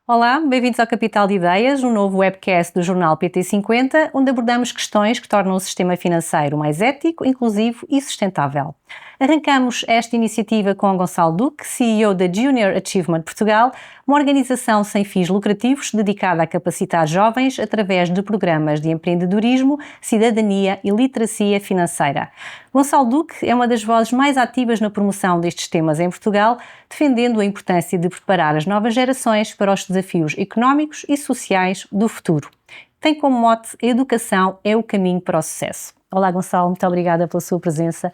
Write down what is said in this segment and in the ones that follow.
Olá, bem-vindos ao Capital de Ideias, um novo webcast do jornal PT50, onde abordamos questões que tornam o sistema financeiro mais ético, inclusivo e sustentável. Arrancamos esta iniciativa com Gonçalo Duque, CEO da Junior Achievement Portugal, uma organização sem fins lucrativos dedicada a capacitar jovens através de programas de empreendedorismo, cidadania e literacia financeira. Gonçalo Duque é uma das vozes mais ativas na promoção destes temas em Portugal, defendendo a importância de preparar as novas gerações para os desafios económicos e sociais do futuro. Tem como mote: a educação é o caminho para o sucesso. Olá, Gonçalo, muito obrigada pela sua presença.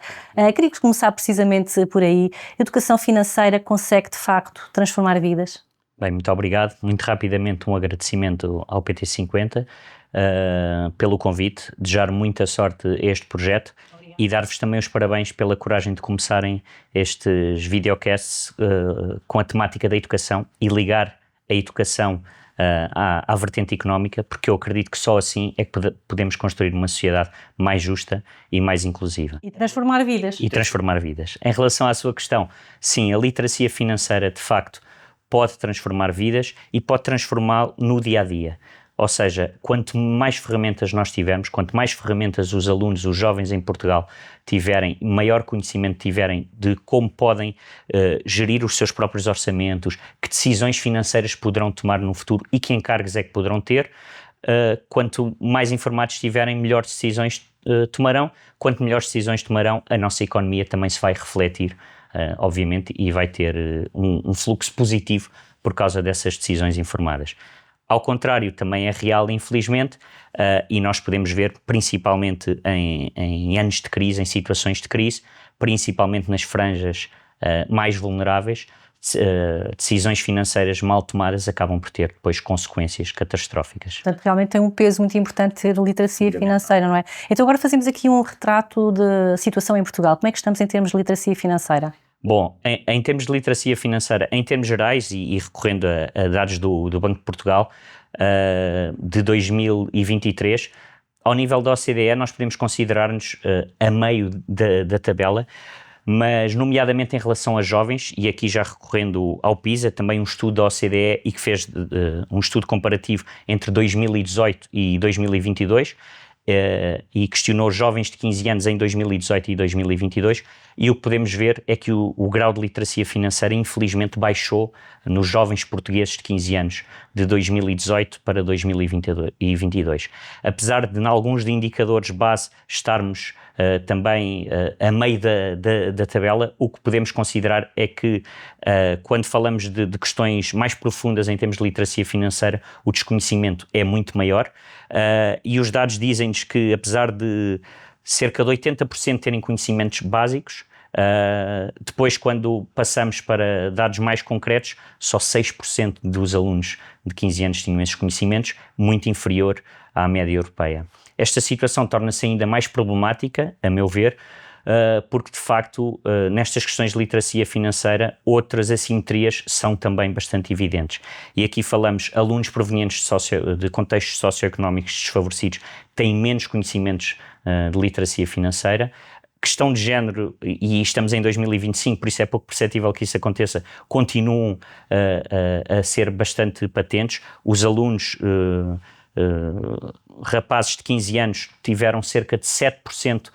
Queria começar precisamente por aí. A educação financeira consegue, de facto, transformar vidas? Bem, muito obrigado. Muito rapidamente um agradecimento ao PT50 pelo convite, desejar muita sorte a este projeto. Obrigada. E dar-vos também os parabéns pela coragem de começarem estes videocasts com a temática da educação e ligar a educação à vertente económica, porque eu acredito que só assim é que podemos construir uma sociedade mais justa e mais inclusiva. E transformar vidas. E transformar vidas. Em relação à sua questão, sim, a literacia financeira, de facto, pode transformar vidas e pode transformá-lo no dia-a-dia. Ou seja, quanto mais ferramentas nós tivermos, quanto mais ferramentas os alunos, os jovens em Portugal tiverem, maior conhecimento tiverem de como podem gerir os seus próprios orçamentos, que decisões financeiras poderão tomar no futuro e que encargos é que poderão ter, quanto mais informados estiverem, melhores decisões tomarão. Quanto melhores decisões tomarão, a nossa economia também se vai refletir, obviamente, e vai ter um fluxo positivo por causa dessas decisões informadas. Ao contrário, também é real, infelizmente, e nós podemos ver principalmente em anos de crise, em situações de crise, principalmente nas franjas mais vulneráveis, decisões financeiras mal tomadas acabam por ter depois consequências catastróficas. Portanto, realmente tem um peso muito importante ter literacia financeira, não é? Então agora fazemos aqui um retrato da situação em Portugal. Como é que estamos em termos de literacia financeira? Bom, em termos de literacia financeira, em termos gerais e recorrendo a dados do Banco de Portugal de 2023, ao nível da OCDE nós podemos considerar-nos a meio da tabela, mas nomeadamente em relação a jovens, e aqui já recorrendo ao PISA, também um estudo da OCDE e que fez um estudo comparativo entre 2018 e 2022, e questionou jovens de 15 anos em 2018 e 2022, e o que podemos ver é que o grau de literacia financeira infelizmente baixou nos jovens portugueses de 15 anos de 2018 para 2022. Apesar de, em alguns de indicadores base, estarmos também a meio da tabela, o que podemos considerar é que quando falamos de questões mais profundas em termos de literacia financeira, o desconhecimento é muito maior, e os dados dizem-nos que, apesar de cerca de 80% terem conhecimentos básicos, depois, quando passamos para dados mais concretos, só 6% dos alunos de 15 anos tinham esses conhecimentos, muito inferior à média europeia. Esta situação torna-se ainda mais problemática, a meu ver, porque de facto nestas questões de literacia financeira outras assimetrias são também bastante evidentes. E aqui falamos alunos provenientes de contextos socioeconómicos desfavorecidos têm menos conhecimentos de literacia financeira. Questão de género, e estamos em 2025, por isso é pouco perceptível que isso aconteça, continuam a ser bastante patentes. Os alunos rapazes de 15 anos tiveram cerca de 7%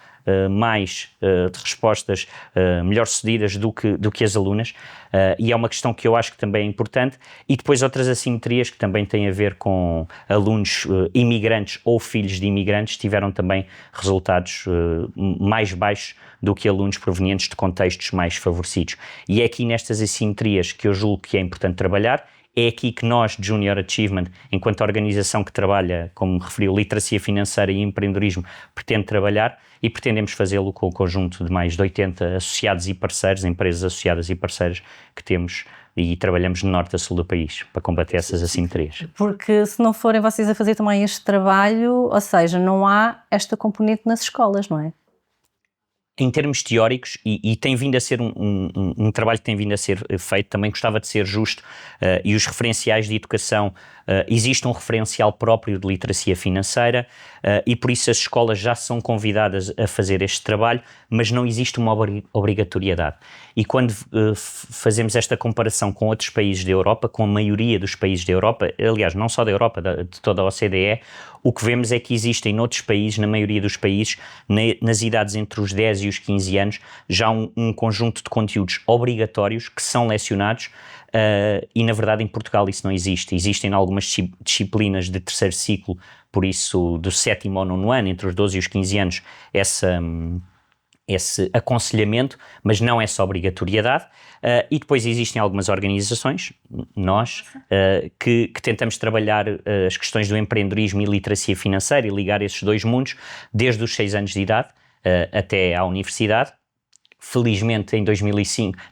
mais de respostas melhor sucedidas do que as alunas, e é uma questão que eu acho que também é importante. E depois outras assimetrias que também têm a ver com alunos imigrantes ou filhos de imigrantes tiveram também resultados mais baixos do que alunos provenientes de contextos mais favorecidos. E é aqui nestas assimetrias que eu julgo que é importante trabalhar. É aqui que nós, Junior Achievement, enquanto organização que trabalha, como referiu, literacia financeira e empreendedorismo, pretende trabalhar, e pretendemos fazê-lo com o conjunto de mais de 80 associados e parceiros, empresas associadas e parceiras que temos e trabalhamos de norte a sul do país para combater essas assimetrias. Porque se não forem vocês a fazer também este trabalho, ou seja, não há esta componente nas escolas, não é? Em termos teóricos, e tem vindo a ser um trabalho que tem vindo a ser feito, também gostava de ser justo, e os referenciais de educação existe um referencial próprio de literacia financeira e por isso as escolas já são convidadas a fazer este trabalho, mas não existe uma obrigatoriedade. E quando fazemos esta comparação com outros países da Europa, com a maioria dos países da Europa, aliás, não só da Europa, de toda a OCDE, o que vemos é que existem noutros países, na maioria dos países, nas idades entre os 10 e os 15 anos, já um conjunto de conteúdos obrigatórios que são lecionados e, na verdade, em Portugal isso não existe. Existem algumas disciplinas de terceiro ciclo, por isso, do 7º ao 9º ano, entre os 12 e os 15 anos, esse aconselhamento, mas não essa obrigatoriedade. E depois existem algumas organizações, nós, que tentamos trabalhar as questões do empreendedorismo e literacia financeira e ligar esses dois mundos desde os 6 anos de idade até à universidade. Felizmente,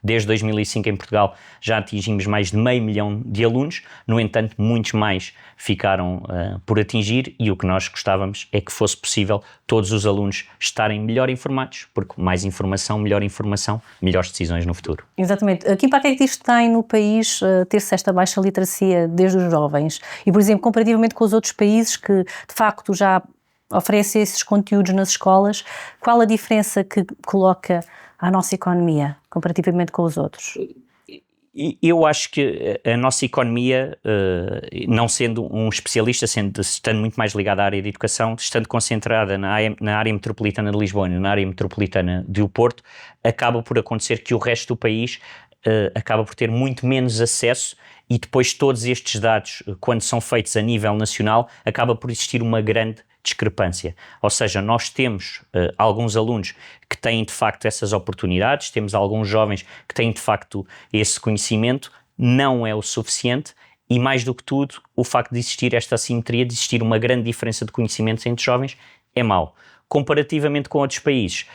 desde 2005 em Portugal, já atingimos mais de 500 mil de alunos. No entanto, muitos mais ficaram por atingir e o que nós gostávamos é que fosse possível todos os alunos estarem melhor informados, porque mais informação, melhores decisões no futuro. Exatamente. Que impacto é que isto tem no país ter-se esta baixa literacia desde os jovens? E, por exemplo, comparativamente com os outros países que, de facto, já oferecem esses conteúdos nas escolas, qual a diferença que coloca à nossa economia, comparativamente com os outros? Eu acho que a nossa economia, não sendo um especialista, estando muito mais ligada à área de educação, estando concentrada na área metropolitana de Lisboa e na área metropolitana do Porto, acaba por acontecer que o resto do país acaba por ter muito menos acesso e depois todos estes dados, quando são feitos a nível nacional, acaba por existir uma grande discrepância. Ou seja, nós temos alguns alunos que têm de facto essas oportunidades, temos alguns jovens que têm de facto esse conhecimento, não é o suficiente e mais do que tudo, o facto de existir esta assimetria, de existir uma grande diferença de conhecimentos entre jovens, é mau. Comparativamente com outros países,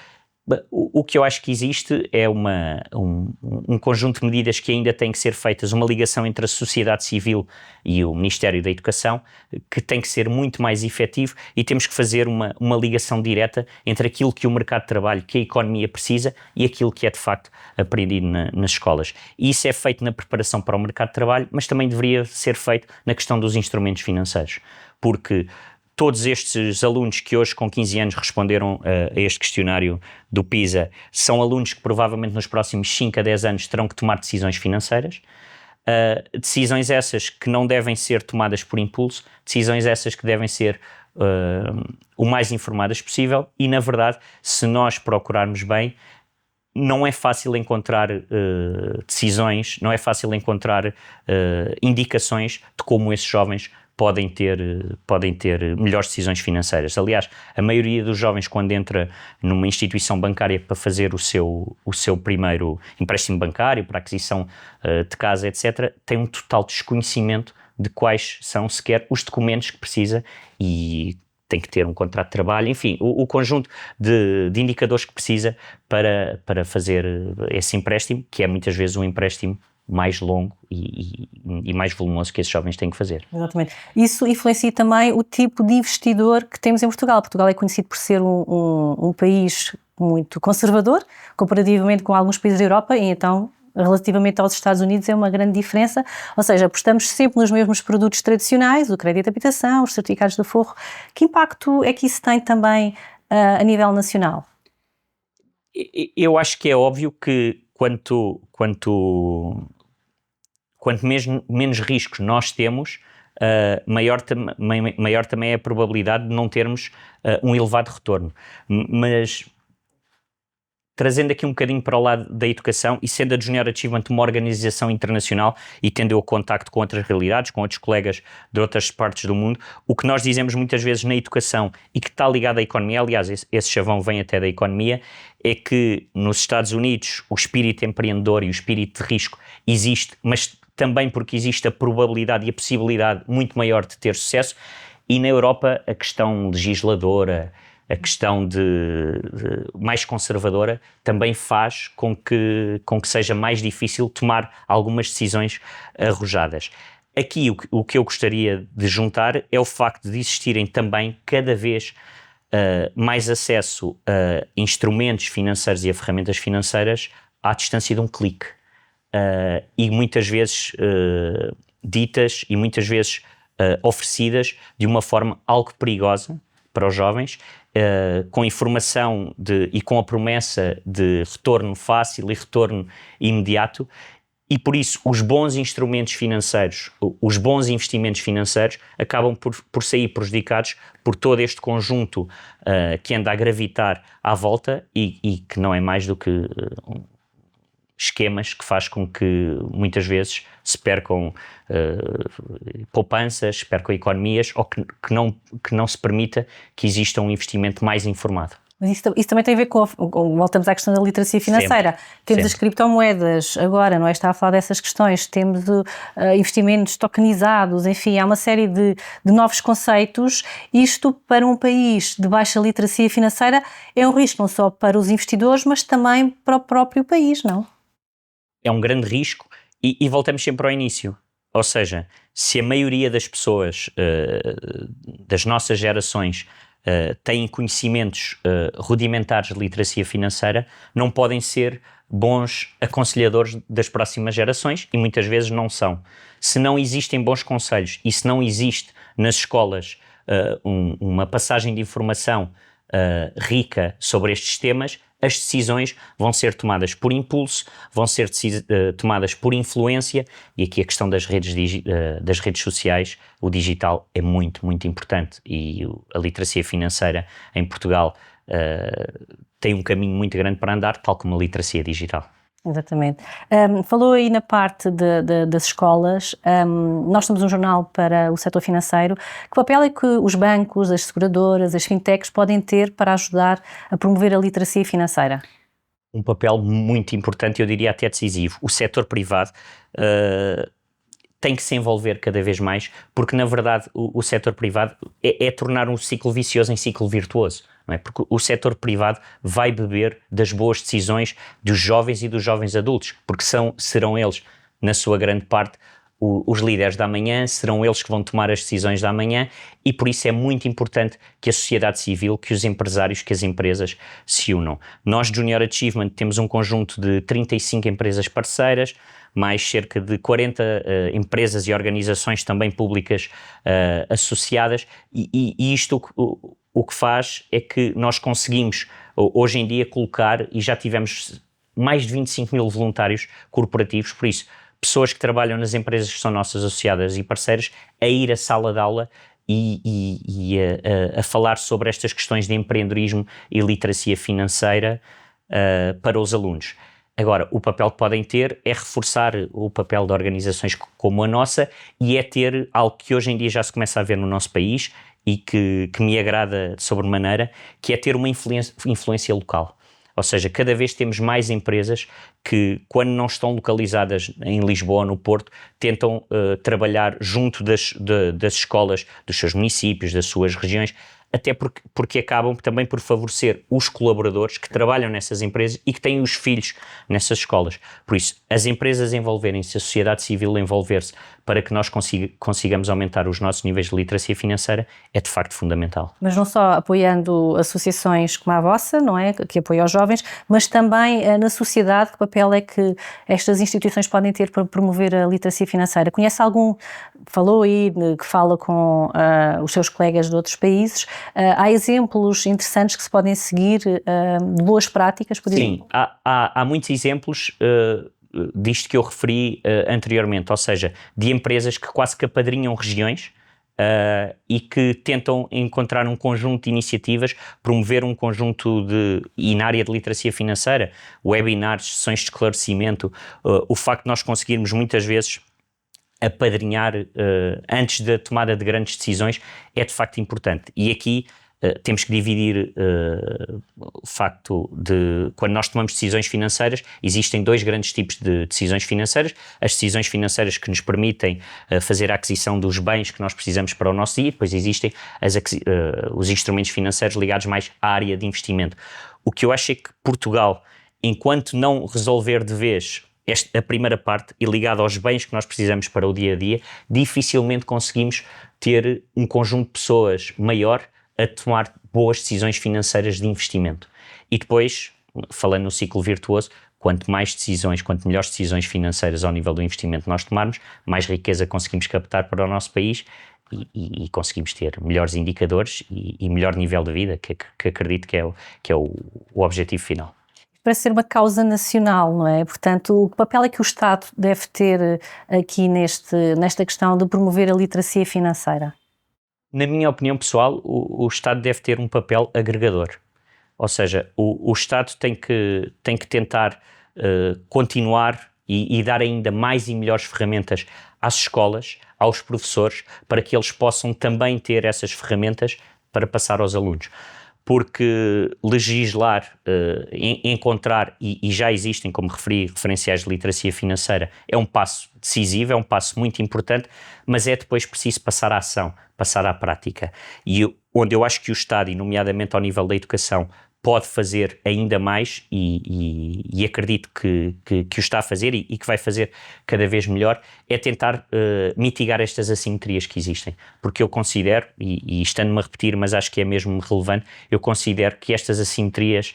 o que eu acho que existe é um conjunto de medidas que ainda têm que ser feitas, uma ligação entre a sociedade civil e o Ministério da Educação, que tem que ser muito mais efetivo e temos que fazer uma ligação direta entre aquilo que o mercado de trabalho, que a economia precisa e aquilo que é de facto aprendido nas escolas. E isso é feito na preparação para o mercado de trabalho, mas também deveria ser feito na questão dos instrumentos financeiros, porque todos estes alunos que hoje com 15 anos responderam a este questionário do PISA são alunos que provavelmente nos próximos 5 a 10 anos terão que tomar decisões financeiras, decisões essas que não devem ser tomadas por impulso, decisões essas que devem ser o mais informadas possível e, na verdade, se nós procurarmos bem, não é fácil encontrar decisões, não é fácil encontrar indicações de como esses jovens podem ter melhores decisões financeiras. Aliás, a maioria dos jovens, quando entra numa instituição bancária para fazer o seu primeiro empréstimo bancário, para a aquisição de casa, etc., tem um total desconhecimento de quais são sequer os documentos que precisa e tem que ter um contrato de trabalho, enfim, o conjunto de indicadores que precisa para fazer esse empréstimo, que é muitas vezes um empréstimo mais longo e mais volumoso que esses jovens têm que fazer. Exatamente. Isso influencia também o tipo de investidor que temos em Portugal. Portugal é conhecido por ser um país muito conservador, comparativamente com alguns países da Europa, e então, relativamente aos Estados Unidos, é uma grande diferença. Ou seja, apostamos sempre nos mesmos produtos tradicionais, o crédito de habitação, os certificados de aforro. Que impacto é que isso tem também a nível nacional? Eu acho que é óbvio que quanto menos riscos nós temos, maior também é a probabilidade de não termos um elevado retorno. Mas trazendo aqui um bocadinho para o lado da educação e sendo a Junior Achievement uma organização internacional e tendo eu contacto com outras realidades, com outros colegas de outras partes do mundo, o que nós dizemos muitas vezes na educação e que está ligado à economia, aliás, esse chavão vem até da economia, é que nos Estados Unidos o espírito empreendedor e o espírito de risco existe, mas também porque existe a probabilidade e a possibilidade muito maior de ter sucesso, e na Europa a questão legisladora, a questão mais conservadora também faz com que seja mais difícil tomar algumas decisões arrojadas. Aqui o que eu gostaria de juntar é o facto de existirem também cada vez mais acesso a instrumentos financeiros e a ferramentas financeiras à distância de um clique. E muitas vezes ditas e muitas vezes oferecidas de uma forma algo perigosa para os jovens, com informação e com a promessa de retorno fácil e retorno imediato, e por isso os bons instrumentos financeiros, os bons investimentos financeiros acabam por sair prejudicados por todo este conjunto que anda a gravitar à volta e que não é mais do que esquemas que faz com que muitas vezes se percam poupanças, se percam economias, ou que não se permita que exista um investimento mais informado. Mas isso também tem a ver voltamos à questão da literacia financeira. Sempre. Temos Sempre. as criptomoedas agora, não é? Está a falar dessas questões, temos investimentos tokenizados, enfim, há uma série de novos conceitos. Isto, para um país de baixa literacia financeira, é um risco não só para os investidores, mas também para o próprio país, não? É um grande risco e voltamos sempre ao início. Ou seja, se a maioria das pessoas das nossas gerações têm conhecimentos rudimentares de literacia financeira, não podem ser bons aconselhadores das próximas gerações e muitas vezes não são. Se não existem bons conselhos e se não existe nas escolas uma passagem de informação rica sobre estes temas, as decisões vão ser tomadas por impulso, vão ser tomadas por influência, e aqui a questão das redes sociais, o digital é muito, muito importante, e a literacia financeira em Portugal tem um caminho muito grande para andar, tal como a literacia digital. Exatamente. Falou aí na parte das escolas, nós somos um jornal para o setor financeiro. Que papel é que os bancos, as seguradoras, as fintechs podem ter para ajudar a promover a literacia financeira? Um papel muito importante, eu diria até decisivo. O setor privado tem que se envolver cada vez mais, porque na verdade o setor privado é tornar um ciclo vicioso em ciclo virtuoso. Não é? Porque o setor privado vai beber das boas decisões dos jovens e dos jovens adultos, porque serão eles, na sua grande parte, os líderes da amanhã, serão eles que vão tomar as decisões da amanhã, e por isso é muito importante que a sociedade civil, que os empresários, que as empresas se unam. Nós, Junior Achievement, temos um conjunto de 35 empresas parceiras, mais cerca de 40 empresas e organizações também públicas associadas, e isto o que faz é que nós conseguimos hoje em dia colocar, e já tivemos mais de 25 mil voluntários corporativos, por isso pessoas que trabalham nas empresas que são nossas associadas e parceiras, a ir à sala de aula e a falar sobre estas questões de empreendedorismo e literacia financeira para os alunos. Agora, o papel que podem ter é reforçar o papel de organizações como a nossa, e é ter algo que hoje em dia já se começa a ver no nosso país e que me agrada de sobremaneira, que é ter uma influência local. Ou seja, cada vez temos mais empresas que, quando não estão localizadas em Lisboa ou no Porto, tentam trabalhar junto das escolas dos seus municípios, das suas regiões, até porque acabam também por favorecer os colaboradores que trabalham nessas empresas e que têm os filhos nessas escolas. Por isso, as empresas envolverem-se, a sociedade civil envolver-se para que nós consigamos aumentar os nossos níveis de literacia financeira é de facto fundamental. Mas não só apoiando associações como a vossa, não é, que apoia os jovens, mas também na sociedade, que papel é que estas instituições podem ter para promover a literacia financeira? Conhece algum, falou aí, que fala com os seus colegas de outros países? Há exemplos interessantes que se podem seguir, de boas práticas, por exemplo? Sim, há muitos exemplos disto que eu referi anteriormente, ou seja, de empresas que quase que apadrinham regiões e que tentam encontrar um conjunto de iniciativas, promover um conjunto e na área de literacia financeira, webinars, sessões de esclarecimento, o facto de nós conseguirmos muitas vezes apadrinhar antes da tomada de grandes decisões é de facto importante. E aqui temos que dividir o facto de, quando nós tomamos decisões financeiras, existem dois grandes tipos de decisões financeiras: as decisões financeiras que nos permitem fazer a aquisição dos bens que nós precisamos para o nosso dia, depois existem os instrumentos financeiros ligados mais à área de investimento. O que eu acho é que Portugal, enquanto não resolver de vez a primeira parte e ligada aos bens que nós precisamos para o dia-a-dia, dificilmente conseguimos ter um conjunto de pessoas maior a tomar boas decisões financeiras de investimento. E depois, falando no ciclo virtuoso, quanto melhores decisões financeiras ao nível do investimento nós tomarmos, mais riqueza conseguimos captar para o nosso país e conseguimos ter melhores indicadores e melhor nível de vida, que acredito que é o objetivo final. Para ser uma causa nacional, não é? Portanto, o papel é que o Estado deve ter aqui nesta questão de promover a literacia financeira? Na minha opinião pessoal, o Estado deve ter um papel agregador. Ou seja, o Estado tem que tentar continuar e dar ainda mais e melhores ferramentas às escolas, aos professores, para que eles possam também ter essas ferramentas para passar aos alunos. Porque legislar, encontrar, e já existem, como referi, referenciais de literacia financeira, é um passo decisivo, é um passo muito importante, mas é depois preciso passar à ação, passar à prática. E onde eu acho que o Estado, e nomeadamente ao nível da educação, pode fazer ainda mais e acredito que o está a fazer e que vai fazer cada vez melhor, é tentar mitigar estas assimetrias que existem. Porque eu considero, e estando-me a repetir, mas acho que é mesmo relevante, eu considero que estas assimetrias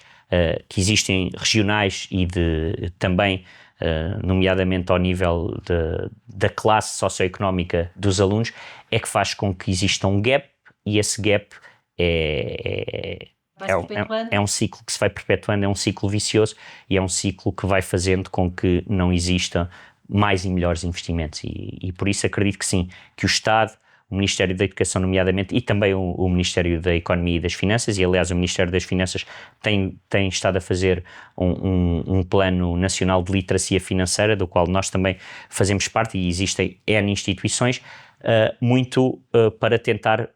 que existem regionais e também, nomeadamente ao nível da classe socioeconómica dos alunos, é que faz com que exista um gap, e esse gap é um ciclo que se vai perpetuando, é um ciclo vicioso e é um ciclo que vai fazendo com que não exista mais e melhores investimentos e por isso acredito que sim, que o Estado, o Ministério da Educação nomeadamente e também o Ministério da Economia e das Finanças, e aliás o Ministério das Finanças tem estado a fazer um plano nacional de literacia financeira, do qual nós também fazemos parte e existem N instituições, muito para tentar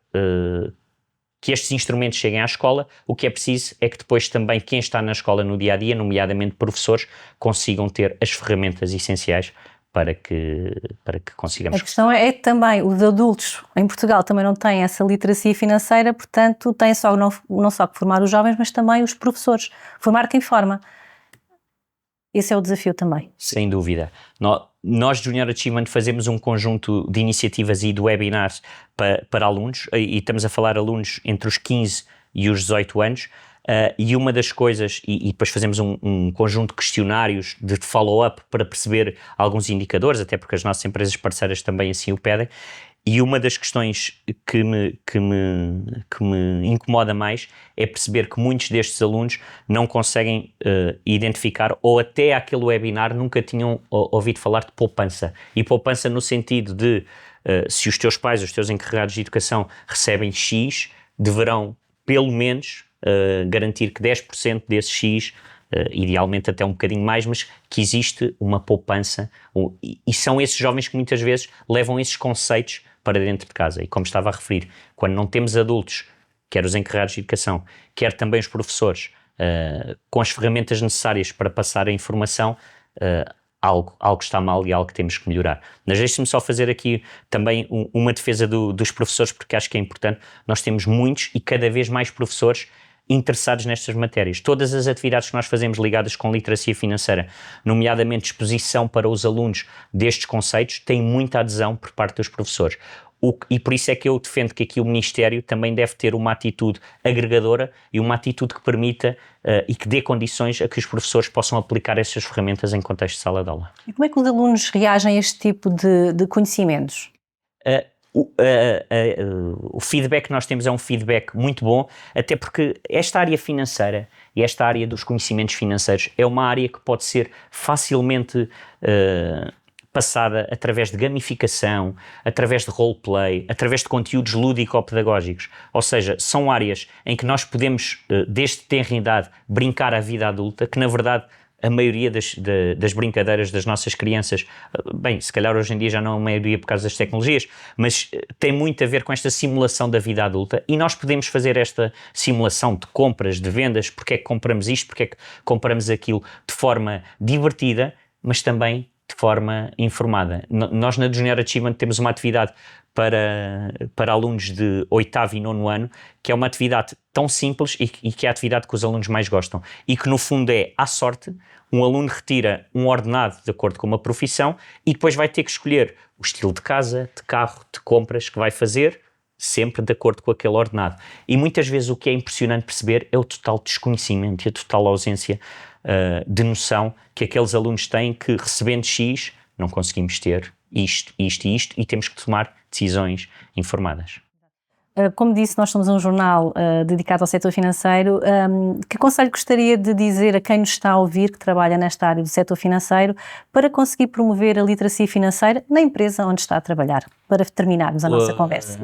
que estes instrumentos cheguem à escola. O que é preciso é que depois também quem está na escola no dia-a-dia, nomeadamente professores, consigam ter as ferramentas essenciais para que consigamos. A questão é também, os adultos em Portugal também não têm essa literacia financeira, portanto têm não só que formar os jovens, mas também os professores, formar quem forma. Esse é o desafio também. Sem dúvida. Nós, Junior Achievement, fazemos um conjunto de iniciativas e de webinars para alunos, e estamos a falar alunos entre os 15 e os 18 anos, e uma das coisas, e depois fazemos um conjunto de questionários de follow-up para perceber alguns indicadores, até porque as nossas empresas parceiras também assim o pedem, e uma das questões que me incomoda mais é perceber que muitos destes alunos não conseguem identificar, ou até aquele webinar nunca tinham ouvido falar de poupança. E poupança no sentido de, se os teus pais, os teus encarregados de educação recebem X, deverão pelo menos garantir que 10% desse X, idealmente até um bocadinho mais, mas que existe uma poupança, e são esses jovens que muitas vezes levam esses conceitos para dentro de casa. E como estava a referir, quando não temos adultos, quer os encarregados de educação, quer também os professores, com as ferramentas necessárias para passar a informação, algo está mal e algo que temos que melhorar. Mas deixe-me só fazer aqui também uma defesa dos professores, porque acho que é importante. Nós temos muitos e cada vez mais professores interessados nestas matérias. Todas as atividades que nós fazemos ligadas com literacia financeira, nomeadamente exposição para os alunos destes conceitos, têm muita adesão por parte dos professores. E por isso é que eu defendo que aqui o Ministério também deve ter uma atitude agregadora e uma atitude que permita e que dê condições a que os professores possam aplicar essas ferramentas em contexto de sala de aula. E como é que os alunos reagem a este tipo de conhecimentos? O feedback que nós temos é um feedback muito bom, até porque esta área financeira e esta área dos conhecimentos financeiros é uma área que pode ser facilmente passada através de gamificação, através de roleplay, através de conteúdos lúdico-pedagógicos. Ou seja, são áreas em que nós podemos, desde tenra idade, brincar a vida adulta, que na verdade a maioria das brincadeiras das nossas crianças, bem, se calhar hoje em dia já não é a maioria por causa das tecnologias, mas tem muito a ver com esta simulação da vida adulta, e nós podemos fazer esta simulação de compras, de vendas, porque é que compramos isto, porque é que compramos aquilo, de forma divertida, mas também de forma informada. Nós na Junior Achievement temos uma atividade para alunos de 8º e 9º ano, que é uma atividade tão simples e que é a atividade que os alunos mais gostam e que no fundo é, à sorte, um aluno retira um ordenado de acordo com uma profissão e depois vai ter que escolher o estilo de casa, de carro, de compras que vai fazer, sempre de acordo com aquele ordenado. E muitas vezes o que é impressionante perceber é o total desconhecimento e a total ausência de noção que aqueles alunos têm, que recebendo X não conseguimos ter isto, isto e isto, e temos que tomar decisões informadas. Como disse, nós somos um jornal dedicado ao setor financeiro. Que conselho gostaria de dizer a quem nos está a ouvir, que trabalha nesta área do setor financeiro, para conseguir promover a literacia financeira na empresa onde está a trabalhar? Para terminarmos a nossa conversa.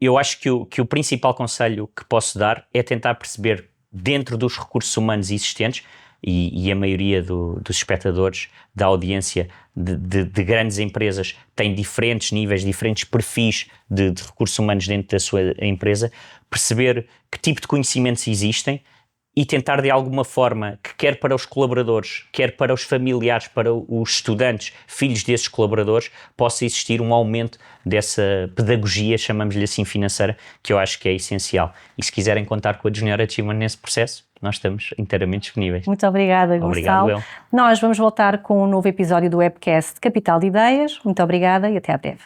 Eu acho que o principal conselho que posso dar é tentar perceber, dentro dos recursos humanos existentes, e a maioria dos espectadores, da audiência de grandes empresas tem diferentes níveis, diferentes perfis de recursos humanos dentro da sua empresa, perceber que tipo de conhecimentos existem e tentar de alguma forma, que quer para os colaboradores, quer para os familiares, para os estudantes, filhos desses colaboradores, possa existir um aumento dessa pedagogia, chamamos-lhe assim, financeira, que eu acho que é essencial. E se quiserem contar com a Junior Achievement nesse processo, nós estamos inteiramente disponíveis. Muito obrigada, Gonçalo. Obrigado, eu. Nós vamos voltar com um novo episódio do webcast Capital de Ideias. Muito obrigada e até à breve.